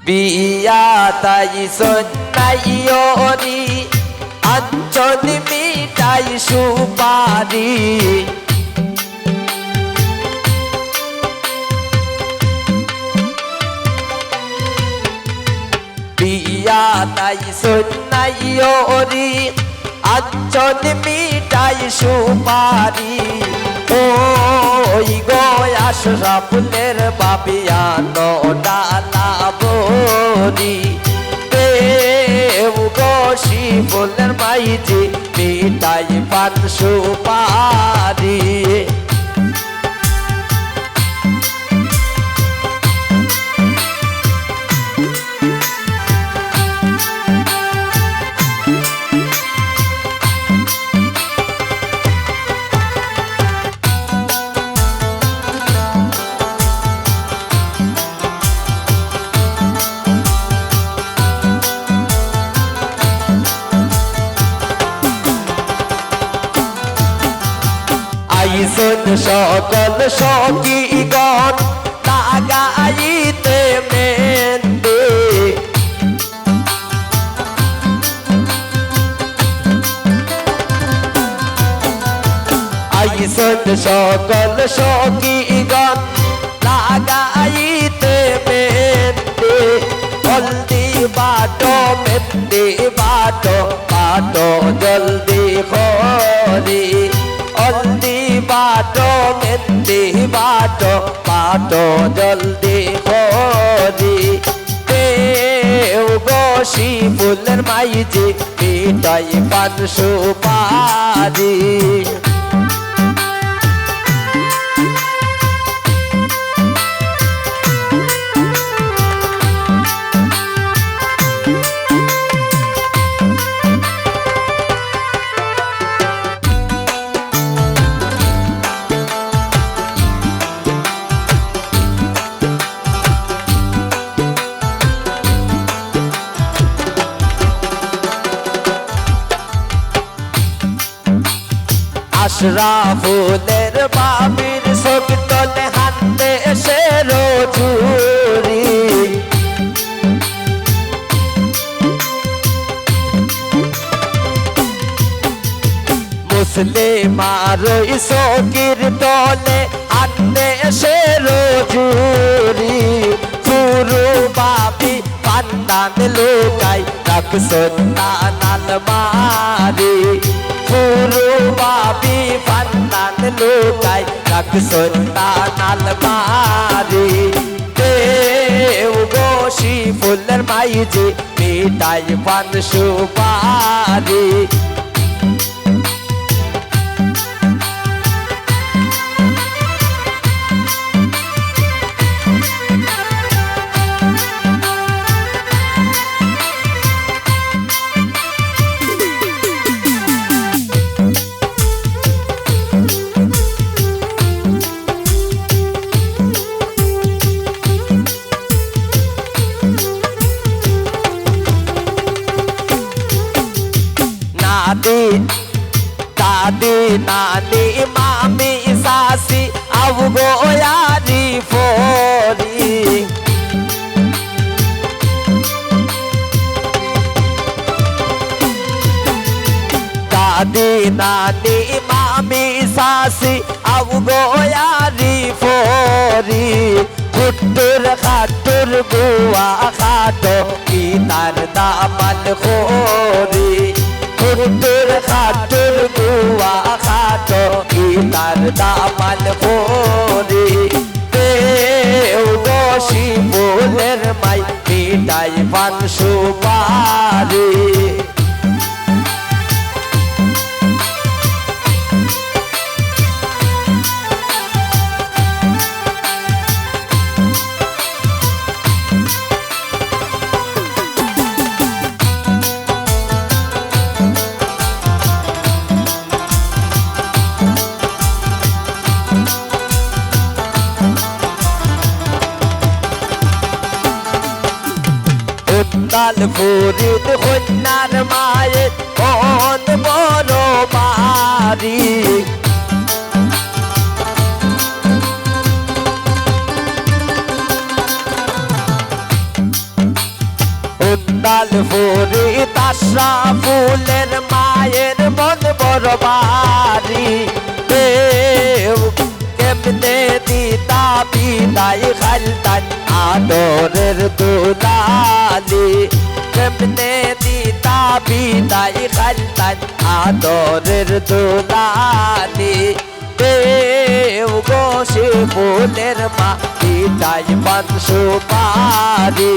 বিয়া তাই সন্নাইয়রি আঞ্চল মিটাই সুপারি বিয়া তাই সন্নাইয়রি আঞ্চল মিটাই সুপারি ওই গো আশরাফুলের বাবিয়ানো ডালা বরি দেব গো শিবুলের মাইজি মিটাই পান সুপারি আইসন সকল সখীগণ লাগাইতে মেন্দে আইসন সকল সখীগণ লাগাইতে মেন্দে জলদি বাটো মেন্দে বাটো বাটো জলদি খরি জলদি বাটো মেন্দে বাটো বাটো জলদি খরি দেও গো শিবুলের মাইজি মিটাই পান সুপারি আশরাফুলের বাবির সকলে হাতে সে রজুরি মুসলিমার সকির দলে হাতে সে রজুরি পুরো বাবি পান্নান লুকাই রাখছন নানাল মারি পুরো বাবি পান্নান লুকাই রাখছন নানাল মারি দেও গো শিবুলের মাইজি মিটাই পান সুপারি দাদি নানি মামি সাসি আবগো ইয়ারি ফরি দাদি নানি মামি সাসি আবগো ইয়ারি ফরি কুটুর খাটুর বুয়া খাটো কি তার দামান খোরি কুটুর খাটুর বুয়া খাটো কি তার দামান খোরি দেও গো শিবুলের মাই মিটাই পান সুপারি তাল ফরিদ কন্যার মায়ের মন বড় বাড়ি কুন্দাল ফুরি তাসরা ফুলের মায়ের মন বড় বাড়ি দেও কেমনে দিতা বিদায় খালতান আদরের দুলালি কেমনে দিতা বিদায় খালতান আদরের দুলালি দেও গো সে ফুলের মা বিদায় পান সুপারি